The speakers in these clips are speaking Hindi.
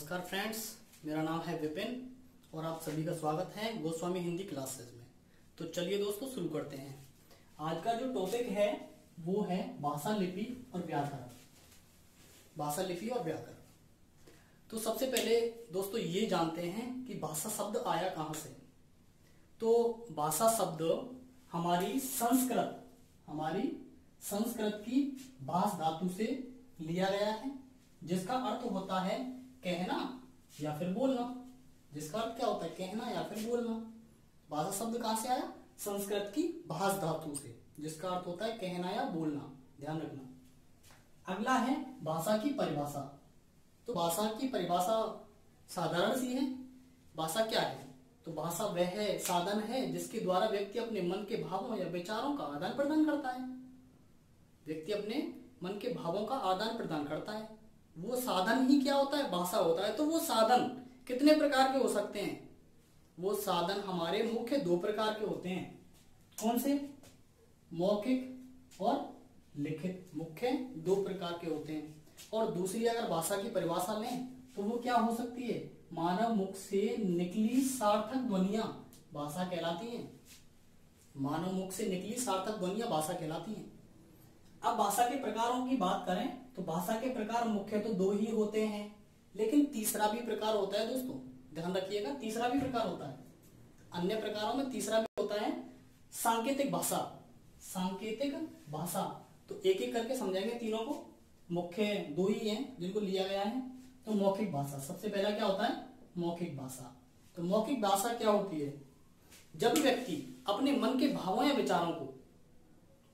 नमस्कार फ्रेंड्स, मेरा नाम है विपिन और आप सभी का स्वागत है गोस्वामी हिंदी क्लासेस में। तो चलिए दोस्तों शुरू करते हैं। आज का जो टॉपिक है वो है भाषा, लिपि और व्याकरण। भाषा, लिपि और व्याकरण। तो सबसे पहले दोस्तों ये जानते हैं कि भाषा शब्द आया कहां से। तो भाषा शब्द हमारी संस्कृत की भाष धातु से लिया गया है, जिसका अर्थ होता है कहना या फिर बोलना। जिसका अर्थ क्या होता है? कहना या फिर बोलना। भाषा शब्द कहां से आया? संस्कृत की भाष धातु से, जिसका अर्थ होता है कहना या बोलना। ध्यान रखना। अगला है भाषा की परिभाषा। तो भाषा की परिभाषा साधारण सी है। भाषा क्या है? तो भाषा वह साधन है जिसके द्वारा व्यक्ति अपने मन के भावों या विचारों का आदान प्रदान करता है। व्यक्ति अपने मन के भावों का आदान प्रदान करता है। वो साधन ही क्या होता है? भाषा होता है। तो वो साधन कितने प्रकार के हो सकते हैं? वो साधन हमारे मुख्य दो प्रकार के होते हैं। कौन से? मौखिक और लिखित। मुख्य दो प्रकार के होते हैं। और दूसरी अगर भाषा की परिभाषा लें तो वो क्या हो सकती है? मानव मुख से निकली सार्थक ध्वनियां भाषा कहलाती हैं। मानव मुख से निकली सार्थक ध्वनियां भाषा कहलाती हैं। अब भाषा के प्रकारों की बात करें तो भाषा के प्रकार मुख्य तो दो ही होते हैं, लेकिन तीसरा भी प्रकार होता है दोस्तों। ध्यान रखिएगा, तीसरा भी प्रकार होता है। अन्य प्रकारों में तीसरा भी होता है सांकेतिक भाषा। सांकेतिक भाषा तो एक एक करके समझाएंगे तीनों को। मुख्य दो ही हैं जिनको लिया गया है। तो मौखिक भाषा सबसे पहला क्या होता है? मौखिक भाषा। तो मौखिक भाषा क्या होती है? जब व्यक्ति अपने मन के भावों या विचारों को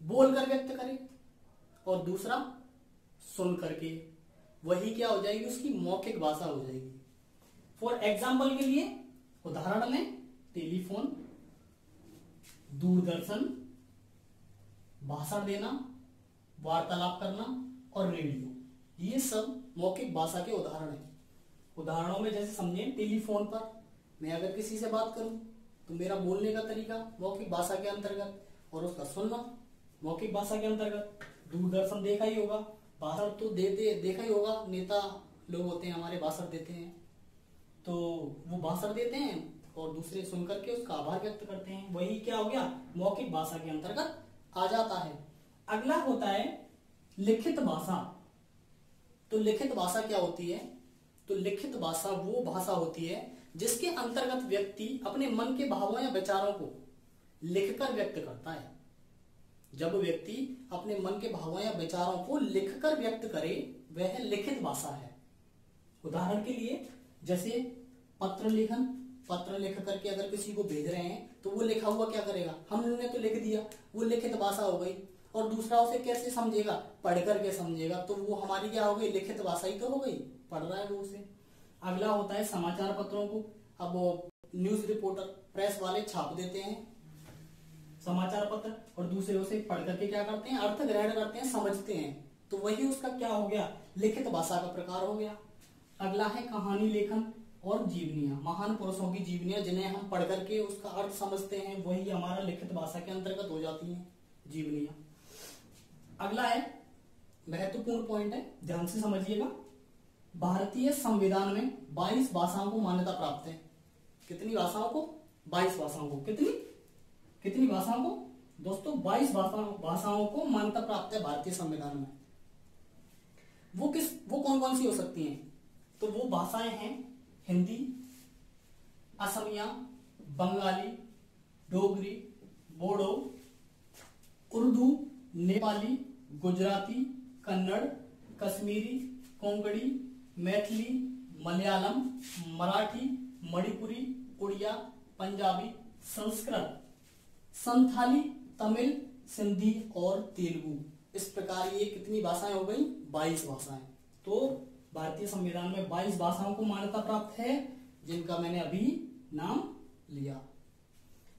बोलकर व्यक्त करे और दूसरा सुन करके, वही क्या हो जाएगी? उसकी मौखिक भाषा हो जाएगी। फॉर एग्जाम्पल के लिए उदाहरण में टेलीफोन, दूरदर्शन, भाषण देना, वार्तालाप करना और रेडियो, ये सब मौखिक भाषा के उदाहरण हैं। उदाहरणों में जैसे समझे, टेलीफोन पर मैं अगर किसी से बात करूं तो मेरा बोलने का तरीका मौखिक भाषा के अंतर्गत और उसका सुनना मौखिक भाषा के अंतर्गत। दूरदर्शन देखा ही होगा, भाषण तो देखा ही होगा। नेता लोग होते हैं हमारे, भाषण देते हैं, तो वो भाषण देते हैं और दूसरे सुन करके उसका आभार व्यक्त करते हैं। वही क्या हो गया? मौखिक भाषा के अंतर्गत आ जाता है। अगला होता है लिखित भाषा। तो लिखित भाषा क्या होती है? तो लिखित भाषा वो भाषा होती है जिसके अंतर्गत व्यक्ति अपने मन के भावों या विचारों को लिखकर व्यक्त करता है। जब व्यक्ति अपने मन के भावों या विचारों को लिखकर व्यक्त करे, वह लिखित भाषा है। उदाहरण के लिए जैसे पत्र लेखन। पत्र लिख करके अगर किसी को भेज रहे हैं तो वो लिखा हुआ क्या करेगा? हमने तो लिख दिया, वो लिखित भाषा हो गई। और दूसरा उसे कैसे समझेगा? पढ़ करके समझेगा। तो वो हमारी क्या हो गई? लिखित भाषा ही तो हो गई, पढ़ रहा है वो उसे। अगला होता है समाचार पत्रों को। अब वो न्यूज रिपोर्टर, प्रेस वाले छाप देते हैं समाचार पत्र और दूसरे उसे पढ़ करके क्या करते हैं? अर्थ ग्रहण करते हैं, समझते हैं। तो वही उसका क्या हो गया? लिखित भाषा का प्रकार हो गया। अगला है कहानी लेखन और जीवनियां। महान पुरुषों की जीवनियां जिन्हें हम पढ़ करके उसका अर्थ समझते हैं, वही हमारा लिखित भाषा के अंतर्गत हो जाती है, जीवनियां। अगला है महत्वपूर्ण पॉइंट है, ध्यान से समझिएगा। भारतीय संविधान में 22 भाषाओं को मान्यता प्राप्त है। कितनी भाषाओं को? 22 भाषाओं को। कितनी भाषाओं को दोस्तों? 22 भाषाओं को मान्यता प्राप्त है भारतीय संविधान में। वो कौन कौन सी हो सकती हैं? तो वो भाषाएं हैं हिंदी, असमिया, बंगाली, डोगरी, बोडो, उर्दू, नेपाली, गुजराती, कन्नड़, कश्मीरी, कोंकणी, मैथिली, मलयालम, मराठी, मणिपुरी, उड़िया, पंजाबी, संस्कृत, संथाली, तमिल, सिंधी और तेलुगु। इस प्रकार ये कितनी भाषाएं हो गई? 22 भाषाएं। तो भारतीय संविधान में 22 भाषाओं को मान्यता प्राप्त है, जिनका मैंने अभी नाम लिया।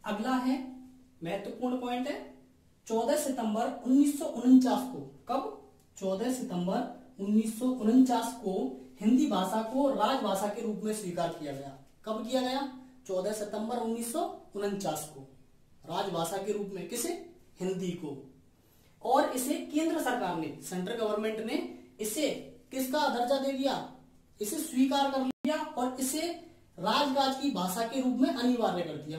अगला है महत्वपूर्ण पॉइंट है 14 सितंबर 1949 को। कब? 14 सितंबर 1949 को हिंदी भाषा को राजभाषा के रूप में स्वीकार किया गया। कब किया गया? 14 सितंबर 1949 को राजभाषा के रूप में। किसे? हिंदी को। और इसे केंद्र सरकार ने, सेंट्रल गवर्नमेंट ने इसे किसका दर्जा दे दिया? इसे स्वीकार कर लिया और इसे राजकाज की भाषा के रूप में अनिवार्य कर दिया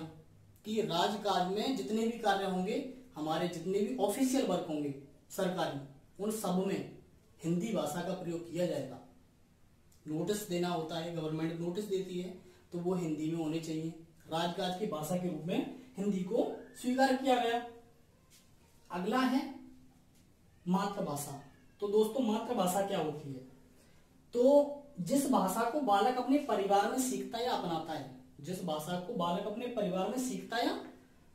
कि राजकाज में जितने भी कार्य होंगे, हमारे जितने भी ऑफिशियल वर्क होंगे सरकारी, उन सब में हिंदी भाषा का प्रयोग किया जाएगा। नोटिस देना होता है, गवर्नमेंट नोटिस देती है तो वो हिंदी में होने चाहिए। राजकाज की भाषा के रूप में हिंदी को स्वीकार किया गया। अगला है मातृभाषा। तो दोस्तों मातृभाषा क्या होती है? तो जिस भाषा को बालक अपने परिवार में सीखता या अपनाता है, जिस भाषा को बालक अपने परिवार में सीखता या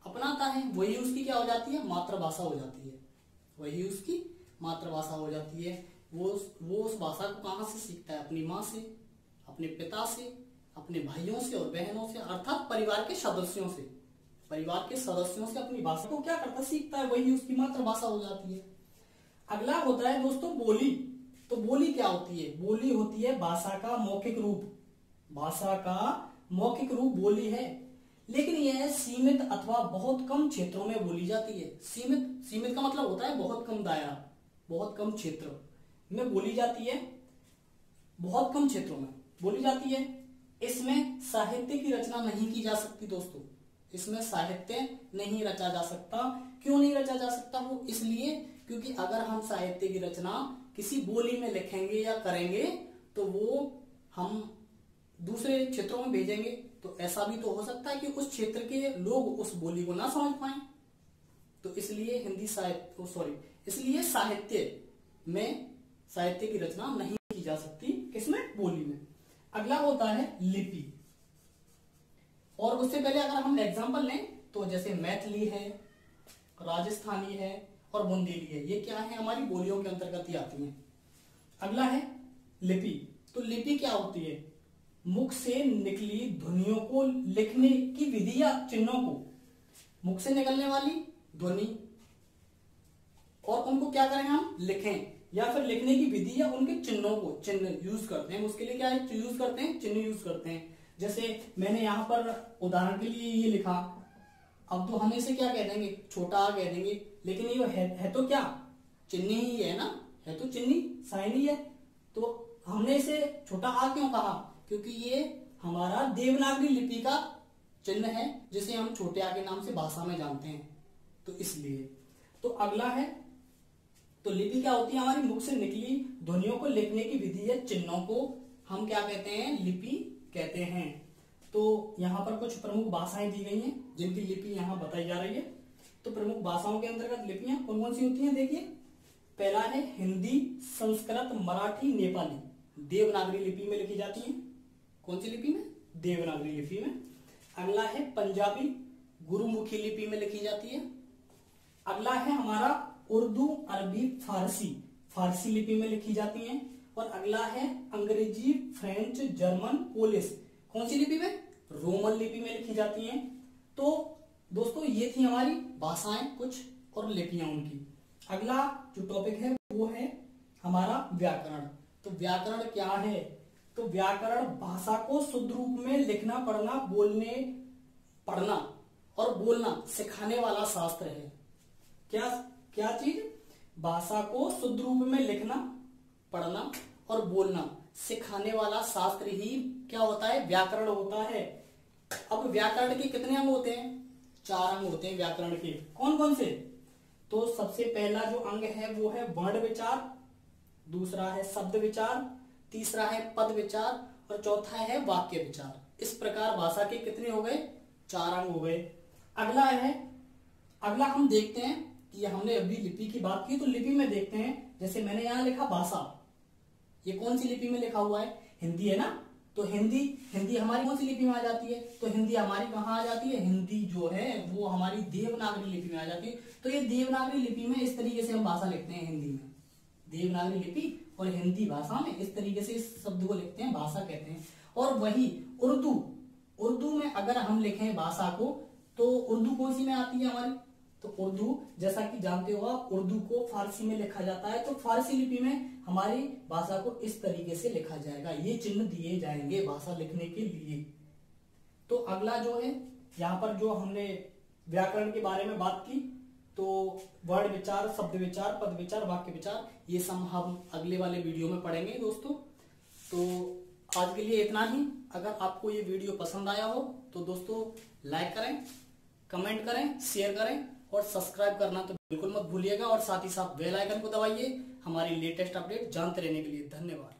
अपनाता है, वही उसकी क्या हो जाती है? मातृभाषा हो जाती है। वही उसकी मातृभाषा हो जाती है। वो उस भाषा को कहां से सीखता है? अपनी माँ से, अपने पिता से, अपने भाइयों से और बहनों से, अर्थात परिवार के सदस्यों से। परिवार के सदस्यों से अपनी भाषा को क्या करता? सीखता है। वही उसकी मातृभाषा हो जाती है। अगला होता है दोस्तों बोली। तो बोली क्या होती है? बोली होती है भाषा का मौखिक रूप। भाषा का मौखिक रूप बोली है, लेकिन यह सीमित अथवा बहुत कम क्षेत्रों में बोली जाती है। सीमित का मतलब होता है बहुत कम दायरा, बहुत कम क्षेत्र में बोली जाती है, बहुत कम क्षेत्रों में बोली जाती है। इसमें साहित्य की रचना नहीं की जा सकती दोस्तों, इसमें साहित्य नहीं रचा जा सकता। क्यों नहीं रचा जा सकता? वो इसलिए क्योंकि अगर हम साहित्य की रचना किसी बोली में लिखेंगे या करेंगे तो वो हम दूसरे क्षेत्रों में भेजेंगे, तो ऐसा भी तो हो सकता है कि उस क्षेत्र के लोग उस बोली को ना समझ पाए। तो इसलिए इसलिए साहित्य की रचना नहीं की जा सकती। किसमें? बोली में। अगला होता है लिपि। और उससे पहले अगर हम एग्जांपल लें तो जैसे मैथिली है, राजस्थानी है और बुंदेली है, ये क्या है? हमारी बोलियों के अंतर्गत ही आती हैं। अगला है लिपि। तो लिपि क्या होती है? मुख से निकली ध्वनियों को लिखने की विधि या चिन्हों को, मुख से निकलने वाली ध्वनि और उनको क्या करें? हम लिखें, या फिर लिखने की विधि या उनके चिन्हों को, चिन्ह यूज करते हैं। उसके लिए क्या यूज करते हैं? चिन्ह यूज करते हैं। जैसे मैंने यहां पर उदाहरण के लिए ये लिखा, अब तो हम इसे क्या कह देंगे? छोटा आ कह देंगे, लेकिन ये है तो क्या? चिन्ह ही है ना, है तो चिन्ह, साइन ही है। तो हमने इसे छोटा आ क्यों कहा? क्योंकि ये हमारा देवनागरी लिपि का चिन्ह है, जिसे हम छोटे आ के नाम से भाषा में जानते हैं, तो इसलिए। तो अगला है, तो लिपि क्या होती है? हमारी मुख से निकली ध्वनियों को लिखने की विधि या चिन्हों को हम क्या कहते हैं? लिपि कहते हैं। तो यहाँ पर कुछ प्रमुख भाषाएं दी गई हैं जिनकी लिपि यहाँ बताई जा रही है। तो प्रमुख भाषाओं के अंतर्गत लिपियां कौन कौन सी होती हैं? देखिए, पहला है हिंदी, संस्कृत, मराठी, नेपाली। देवनागरी लिपि में लिखी जाती है। कौन सी लिपि में? देवनागरी लिपि में। अगला है पंजाबी, गुरुमुखी लिपि में लिखी जाती है। अगला है हमारा उर्दू, अरबी, फारसी लिपि में लिखी जाती है। और अगला है अंग्रेजी, फ्रेंच, जर्मन, पोलिश। कौन सी लिपि में? रोमन लिपि में लिखी जाती हैं। तो दोस्तों ये थी हमारी भाषाएं कुछ और लिपियां उनकी। अगला जो टॉपिक है वो है हमारा व्याकरण। तो व्याकरण क्या है? तो व्याकरण भाषा को शुद्ध रूप में लिखना, पढ़ना और बोलना सिखाने वाला शास्त्र है। क्या चीज? भाषा को शुद्ध रूप में लिखना, पढ़ना और बोलना सिखाने वाला शास्त्र ही क्या होता है? व्याकरण होता है। अब व्याकरण के कितने अंग होते हैं? 4 अंग होते हैं व्याकरण के। कौन कौन से? तो सबसे पहला जो अंग है वो है वर्ण विचार, दूसरा है शब्द विचार, तीसरा है पद विचार और चौथा है वाक्य विचार। इस प्रकार भाषा के कितने हो गए? 4 अंग हो गए। अगला हम देखते हैं कि हमने अभी लिपि की बात की, तो लिपि में देखते हैं। जैसे मैंने यहां लिखा भाषा, ये कौन सी लिपि में लिखा हुआ है? हिंदी है ना। तो हिंदी हमारी कौन सी लिपि में आ जाती है? तो हिंदी हमारी कहाँ आ जाती है? हिंदी जो है वो हमारी देवनागरी लिपि में आ जाती है। तो ये देवनागरी लिपि में इस तरीके से हम भाषा लिखते हैं हिंदी में। देवनागरी लिपि और हिंदी भाषा में इस तरीके से इस शब्द को लिखते हैं, भाषा कहते हैं। और वही उर्दू में अगर हम लिखें भाषा को, तो उर्दू कौन सी में आती है हमारी? तो उर्दू, जैसा कि जानते हो आप, उर्दू को फारसी में लिखा जाता है। तो फारसी लिपि में हमारी भाषा को इस तरीके से लिखा जाएगा। ये चिन्ह दिए जाएंगे भाषा लिखने के लिए। तो अगला जो है, यहाँ पर जो हमने व्याकरण के बारे में बात की, तो वर्ण विचार, शब्द विचार, पद विचार, वाक्य विचार, ये सब हम अगले वाले वीडियो में पढ़ेंगे दोस्तों। तो आज के लिए इतना ही। अगर आपको ये वीडियो पसंद आया हो तो दोस्तों लाइक करें, कमेंट करें, शेयर करें और सब्सक्राइब करना तो बिल्कुल मत भूलिएगा। और साथ ही साथ बेल आइकन को दबाइए हमारी लेटेस्ट अपडेट जानते रहने के लिए। धन्यवाद।